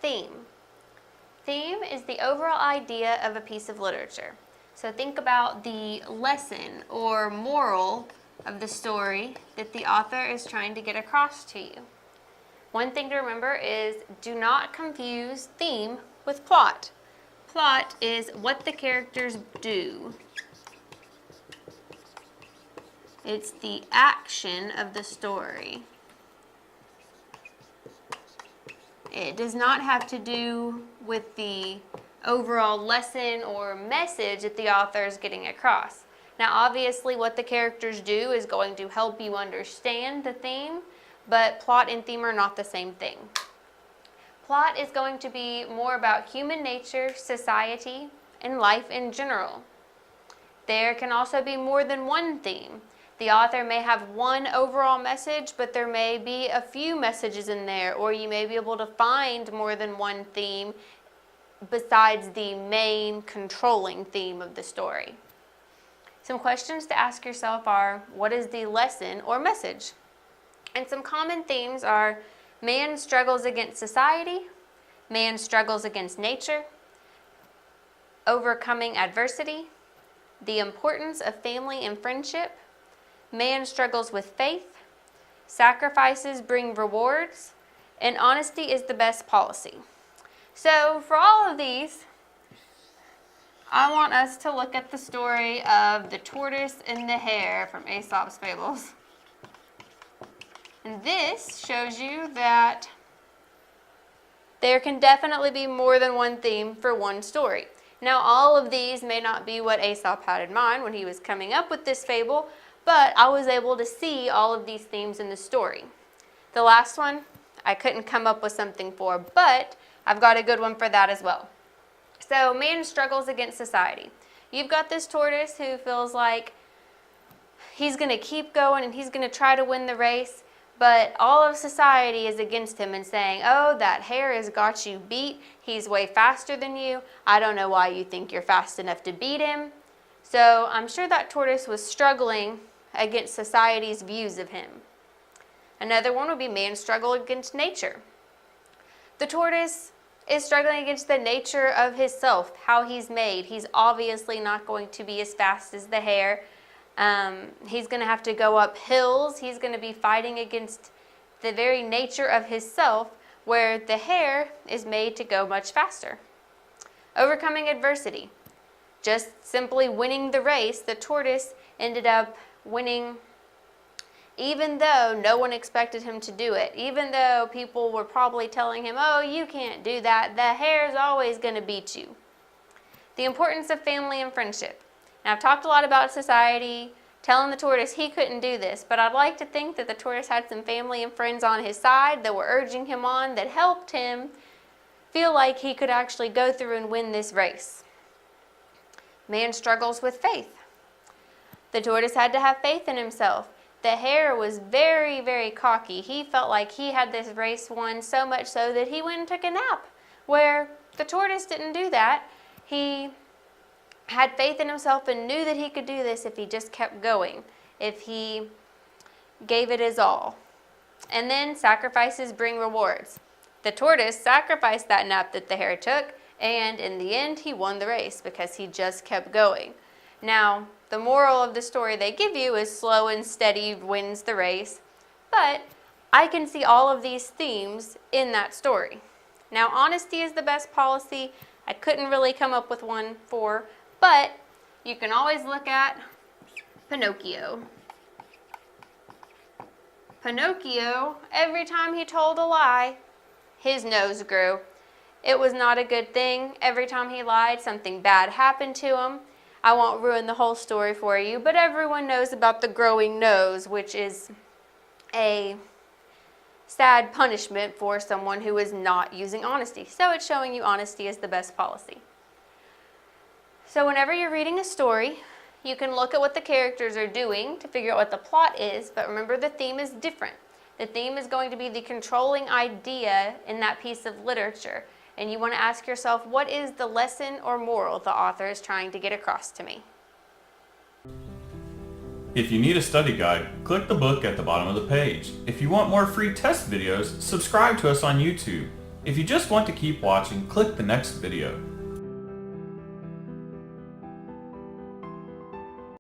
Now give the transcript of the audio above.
theme? Theme is the overall idea of a piece of literature. So think about the lesson or moral of the story that the author is trying to get across to you. One thing to remember is do not confuse theme with plot. Plot is what the characters do. It's the action of the story. It does not have to do with the overall lesson or message that the author is getting across. Now, obviously, what the characters do is going to help you understand the theme, but plot and theme are not the same thing. Plot is going to be more about human nature, society, and life in general. There can also be more than one theme. The author may have one overall message, but there may be a few messages in there, or you may be able to find more than one theme besides the main controlling theme of the story. Some questions to ask yourself are, what is the lesson or message? And some common themes are, man struggles against society, man struggles against nature, overcoming adversity, the importance of family and friendship, man struggles with faith, sacrifices bring rewards, and honesty is the best policy. So for all of these, I want us to look at the story of the tortoise and the hare from Aesop's Fables. And this shows you that there can definitely be more than one theme for one story. Now, all of these may not be what Aesop had in mind when he was coming up with this fable, but I was able to see all of these themes in the story. The last one, I couldn't come up with something for, but I've got a good one for that as well. So, man struggles against society. You've got this tortoise who feels like he's going to keep going and he's going to try to win the race, but all of society is against him and saying, oh, that hare has got you beat. He's way faster than you. I don't know why you think you're fast enough to beat him. So I'm sure that tortoise was struggling against society's views of him. Another one would be man's struggle against nature. The tortoise is struggling against the nature of his self, how he's made. He's obviously not going to be as fast as the hare. He's going to have to go up hills. He's going to be fighting against the very nature of his self, where the hare is made to go much faster. Overcoming adversity. Just simply winning the race, the tortoise ended up winning even though no one expected him to do it. Even though people were probably telling him, oh, you can't do that. The hare's always going to beat you. The importance of family and friendship. Now, I've talked a lot about society, telling the tortoise he couldn't do this, but I'd like to think that the tortoise had some family and friends on his side that were urging him on, that helped him feel like he could actually go through and win this race. Man struggles with faith. The tortoise had to have faith in himself. The hare was very, very cocky. He felt like he had this race won, so much so that he went and took a nap, where the tortoise didn't do that. He had faith in himself and knew that he could do this if he just kept going, if he gave it his all. And then sacrifices bring rewards. The tortoise sacrificed that nap that the hare took, and in the end he won the race because he just kept going. Now, the moral of the story they give you is slow and steady wins the race, but I can see all of these themes in that story. Now, honesty is the best policy. I couldn't really come up with one for, but you can always look at Pinocchio. Pinocchio, every time he told a lie, his nose grew. It was not a good thing. Every time he lied, something bad happened to him. I won't ruin the whole story for you, but everyone knows about the growing nose, which is a sad punishment for someone who is not using honesty. So it's showing you honesty is the best policy. So whenever you're reading a story, you can look at what the characters are doing to figure out what the plot is, but remember the theme is different. The theme is going to be the controlling idea in that piece of literature. And you want to ask yourself, what is the lesson or moral the author is trying to get across to me? If you need a study guide, click the book at the bottom of the page. If you want more free test videos, subscribe to us on YouTube. If you just want to keep watching, click the next video.